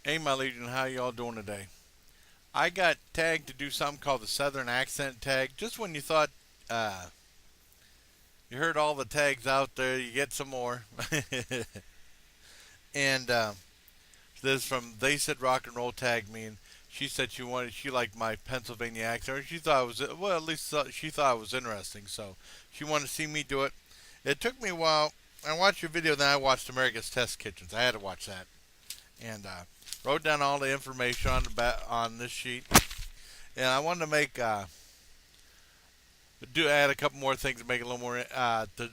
Hey, my Legion, how y'all doing today? I got tagged to do something called the Southern Accent Tag. Just when you thought uh, you heard all the tags out there, you get some more. and this from They Said Rock and Roll tagged me, and she said she liked my Pennsylvania accent, or she thought it was well, at least she thought it was interesting. So she wanted to see me do it. It took me a while. I watched your video, then I watched America's Test Kitchens. I had to watch that, and wrote down all the information on on this sheet. And I wanted to make do add a couple more things to make it a little more to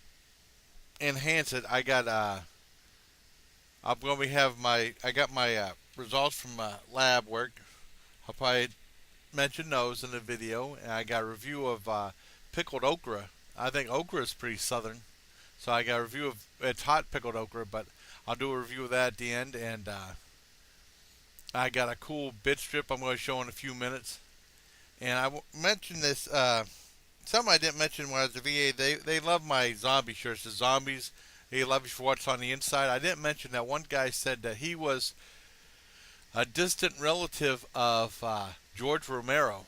enhance it. I'm going to have my I got my results from lab work. I'll probably mention those in the video. And I got a review of pickled okra. I think okra is pretty southern, so I got a review of it's hot pickled okra, but I'll do a review of that at the end. And I got a cool bitstrip I'm going to show in a few minutes. And mentioned this. Something I didn't mention when I was at the VA, they love my zombie shirts. The zombies, they love you for what's on the inside. I didn't mention that one guy said that he was a distant relative of George Romero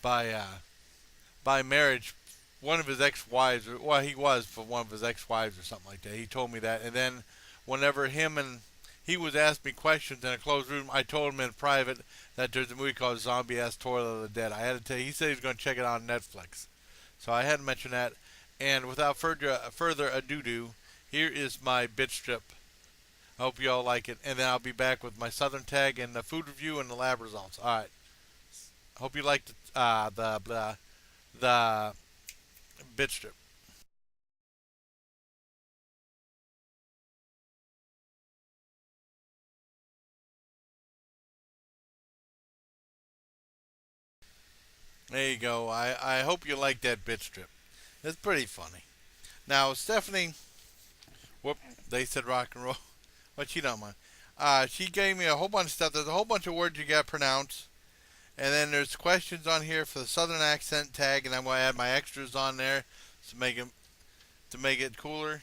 by marriage. One of his ex-wives, well, he was for one of his ex-wives or something like that. He told me that, and then whenever him and he was asked me questions in a closed room, I told him in private that there's a movie called Zombie Ass Toilet of the Dead. I had to tell you, he said he was going to check it out on Netflix. So I had to mention that. And without further ado, here is my bit strip. I hope you all like it. And then I'll be back with my Southern tag and the food review and the lab results. All right. Hope you liked the bit strip. There you go. I hope you like that bit strip. It's pretty funny. Now, Stephanie, whoop, they said rock and roll, but she don't mind. She gave me a whole bunch of stuff. There's a whole bunch of words you got to pronounce. And then there's questions on here for the Southern accent tag, and I'm going to add my extras on there to make it cooler.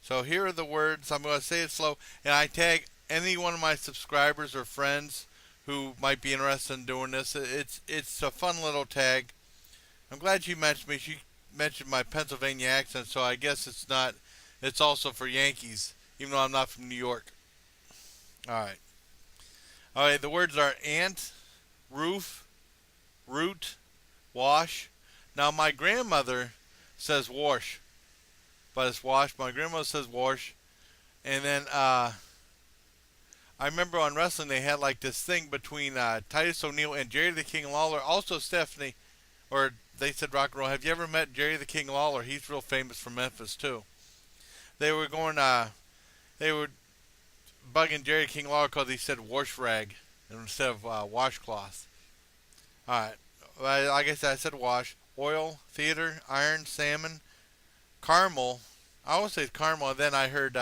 So here are the words. I'm going to say it slow, and I tag any one of my subscribers or friends who might be interested in doing this. It's a fun little tag. I'm glad she mentioned me. She mentioned my Pennsylvania accent, so I guess it's not. It's also for Yankees, even though I'm not from New York. All right. All right. The words are ant, roof, root, wash. Now my grandmother says wash, but it's wash. My grandmother says wash, and then I remember on wrestling they had like this thing between Titus O'Neil and Jerry the King Lawler. Also Stephanie, or they said rock and roll. Have you ever met Jerry the King Lawler? He's real famous from Memphis too. They were going. They were bugging Jerry King Lawler because he said wash rag instead of washcloth. All right. Well, like I said, I said wash. Oil, theater, iron, salmon, caramel. I always say caramel, and then I heard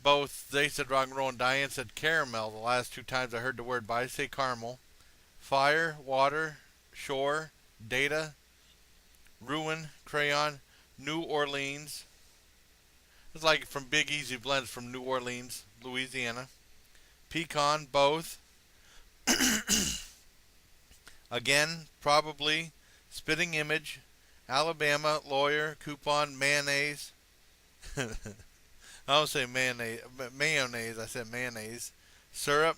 both they said rock and roll and Diane said caramel the last two times I heard the word, but I say caramel. Fire, water, shore, data, ruin, crayon, New Orleans. It's like from Big Easy Blends from New Orleans, Louisiana. Pecan, both. Again, probably. Spitting image. Alabama, lawyer, coupon, mayonnaise. I don't say mayonnaise. I said mayonnaise. Syrup,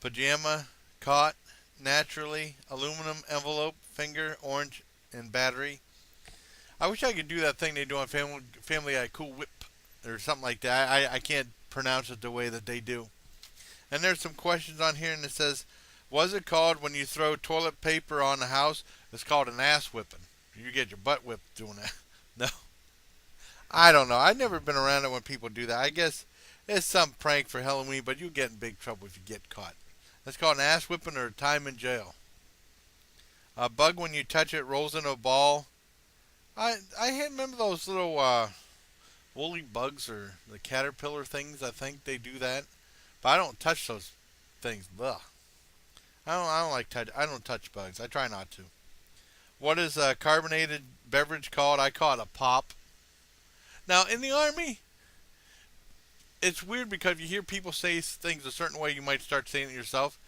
pajama, caught, naturally, aluminum envelope, finger, orange, and battery. I wish I could do that thing they do on Family Guy, Cool Whip, or something like that. I can't pronounce it the way that they do. And there's some questions on here, and it says, "Was it called when you throw toilet paper on the house?" It's called an ass whipping. You get your butt whipped doing that. No, I don't know. I've never been around it when people do that. I guess it's some prank for Halloween, but you get in big trouble if you get caught. That's called an ass whipping or time in jail. A bug when you touch it rolls into a ball. I remember those little woolly bugs or the caterpillar things. I think they do that, but I don't touch those things. Ugh. I don't like touch. I don't touch bugs. I try not to. What is a carbonated beverage called? I call it a pop. Now in the army, it's weird because you hear people say things a certain way, you might start saying it yourself.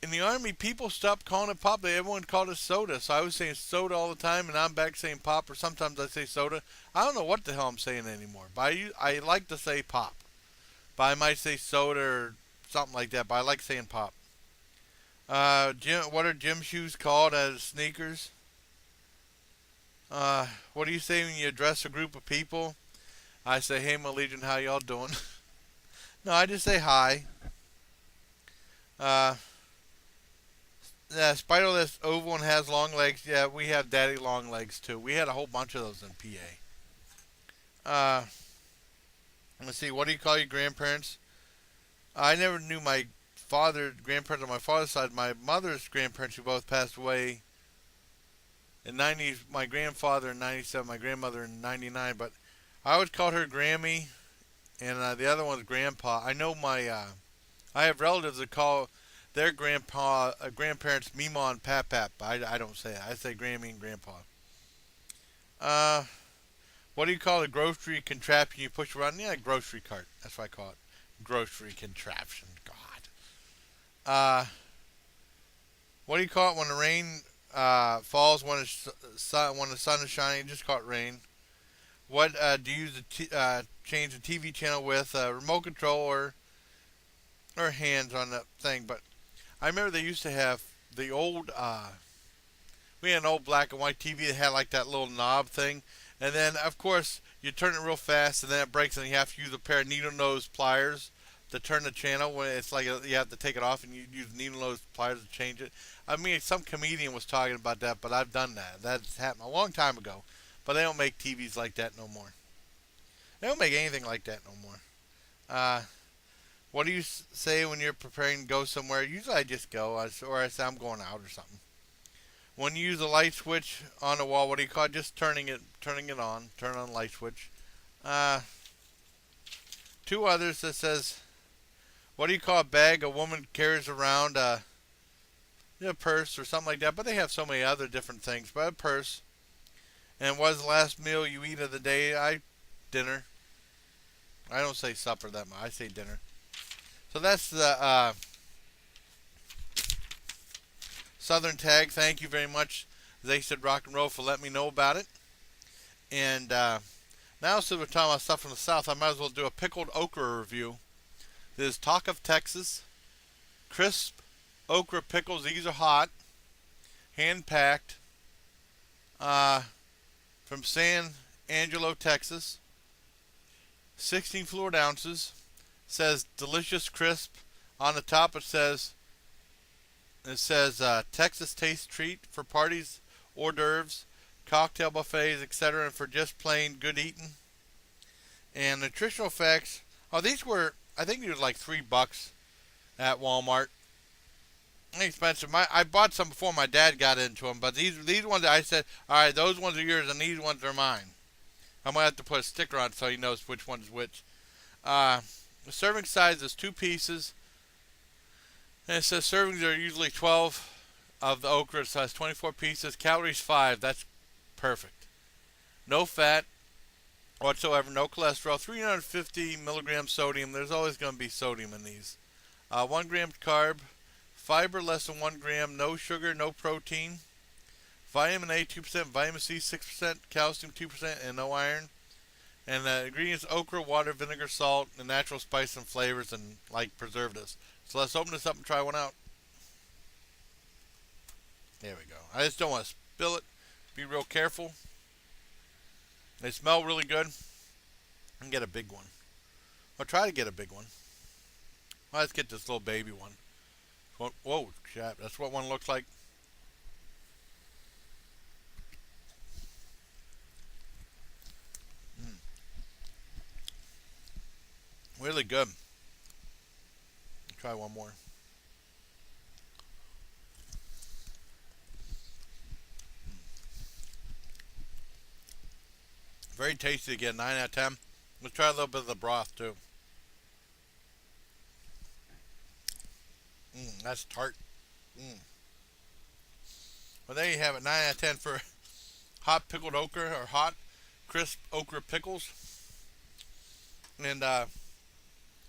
In the army, people stopped calling it pop. Everyone called it soda. So I was saying soda all the time, and I'm back saying pop, or sometimes I say soda. I don't know what the hell I'm saying anymore. But I like to say pop. But I might say soda or something like that. But I like saying pop. What are gym shoes called as sneakers? What do you say when you address a group of people? I say, hey, my legion, how y'all doing? No, I just say hi. Uh, yeah, spiderless oval and has long legs. Yeah, we have daddy long legs too. We had a whole bunch of those in PA. Let's see. What do you call your grandparents? I never knew my grandparents on my father's side. My mother's grandparents, who both passed away in 90. My grandfather in 97. My grandmother in 99. But I always called her Grammy, and the other one's Grandpa. I know I have relatives that call their grandparents Mima and Pap. I don't say it. I say Grammy and Grandpa. Uh, what do you call a grocery contraption you push around? Yeah, grocery cart. That's what I call it. Grocery contraption. God. What do you call it when the rain falls when the sun is shining? You just call it rain. What do you use to change the TV channel with? Remote control or hands on the thing? But I remember they used to have the old. We had an old black and white TV that had like that little knob thing, and then of course you turn it real fast, and then it breaks, and you have to use a pair of needle nose pliers to turn the channel. When it's like you have to take it off, and you use needle nose pliers to change it. I mean, some comedian was talking about that, but I've done that. That's happened a long time ago. But they don't make TVs like that no more. They don't make anything like that no more. Uh, what do you say when you're preparing to go somewhere? Usually I just go, or I say I'm going out or something. When you use a light switch on the wall, what do you call it? Just turning it on. Turn on the light switch. Uh, two others that says, what do you call a bag a woman carries around? A purse or something like that. But they have so many other different things. But a purse. And what is the last meal you eat of the day? Dinner. I don't say supper that much. I say dinner. So that's the Southern tag. Thank you very much. They said rock and roll for letting me know about it. And now, since we're talking about stuff from the South, I might as well do a pickled okra review. This is Talk of Texas. Crisp okra pickles. These are hot. Hand packed. From San Angelo, Texas. 16 fluid ounces. Says delicious crisp. On the top it says Texas taste treat for parties, hors d'oeuvres, cocktail buffets, etc., and for just plain good eating. And nutritional facts. Oh, I think these were like $3 at Walmart. Expensive. I bought some before my dad got into them, but these ones I said, all right, those ones are yours, and these ones are mine. I'm gonna have to put a sticker on it so he knows which one is which. The serving size is 2 pieces, and it says servings are usually 12 of the okra. It says 24 pieces. Calories 5. That's perfect. No fat whatsoever. No cholesterol. 350 milligrams sodium. There's always going to be sodium in these. 1 gram carb. Fiber less than 1 gram. No sugar. No protein. Vitamin A 2%. Vitamin C 6%. Calcium 2%. And no iron. And the ingredients: okra, water, vinegar, salt, and natural spice and flavors, and like preservatives. So let's open this up and try one out. There we go. I just don't want to spill it. Be real careful. They smell really good. I can get a big one. I'll try to get a big one. Well, let's get this little baby one. Whoa, crap. That's what one looks like. Mm, really good. Try one more. Very tasty again. 9 out of 10. Let's try a little bit of the broth too. That's tart. Mm. Well, there you have it. 9 out of 10 for hot pickled okra or hot crisp okra pickles. And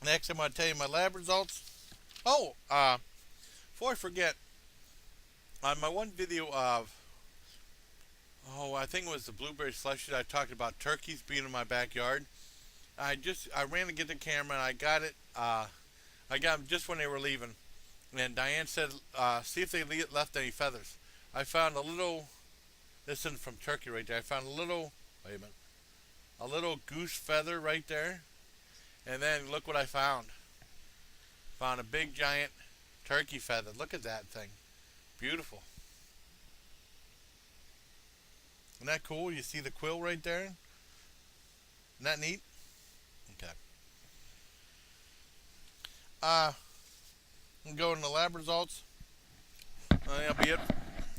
Next, I'm going to tell you my lab results. Oh, before I forget, on my one video of, I think it was the blueberry slushy, I talked about turkeys being in my backyard. I ran to get the camera and I got it. I got them just when they were leaving. And Diane said, see if they left any feathers. I found a little. This isn't from turkey right there. I found a little. Wait a minute. A little goose feather right there. And then look what I found. Found a big giant turkey feather. Look at that thing. Beautiful. Isn't that cool? You see the quill right there? Isn't that neat? Okay. I'm going to lab results. That'll be it.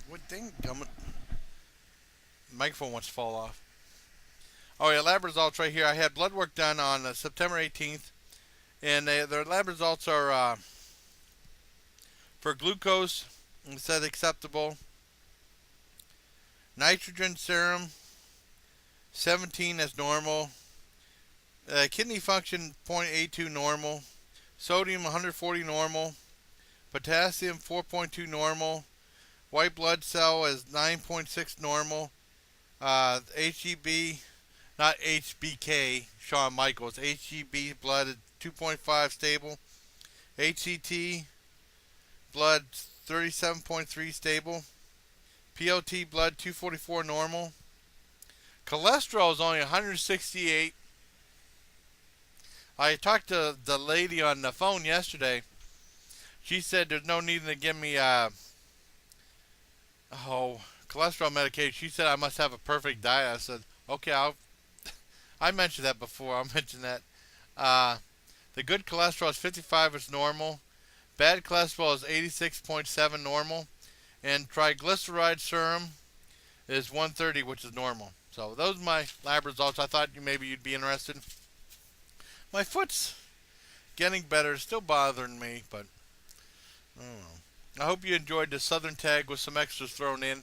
What thing? Microphone wants to fall off. Oh yeah, lab results right here. I had blood work done on September 18th, and their lab results are for glucose. It said acceptable. Nitrogen serum 17 as normal. Kidney function 0.82 normal. Sodium 140 normal. Potassium 4.2 normal. White blood cell is 9.6 normal. HEB, not HBK, Shawn Michaels. HEB blood is 2.5 stable. HCT blood 37.3 stable. PLT blood 244 normal. Cholesterol is only 168. I talked to the lady on the phone yesterday. She said there's no need to give me cholesterol medication. She said I must have a perfect diet. I said, okay, I mentioned that before. I'll mention that. The good cholesterol is 55 is normal. Bad cholesterol is 86.7 normal. And triglyceride serum is 130, which is normal. So those are my lab results. I thought maybe you'd be interested. My foot's getting better. It's still bothering me, but I don't know. I hope you enjoyed the Southern tag with some extras thrown in.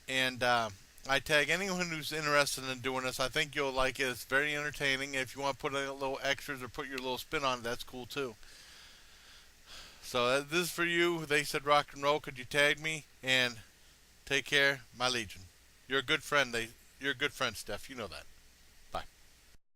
And I tag anyone who's interested in doing this. I think you'll like it. It's very entertaining. If you want to put a little extras or put your little spin on it, that's cool too. So this is for you. They said rock and roll. Could you tag me? And take care, my legion. You're a good friend. You're a good friend, Steph. You know that.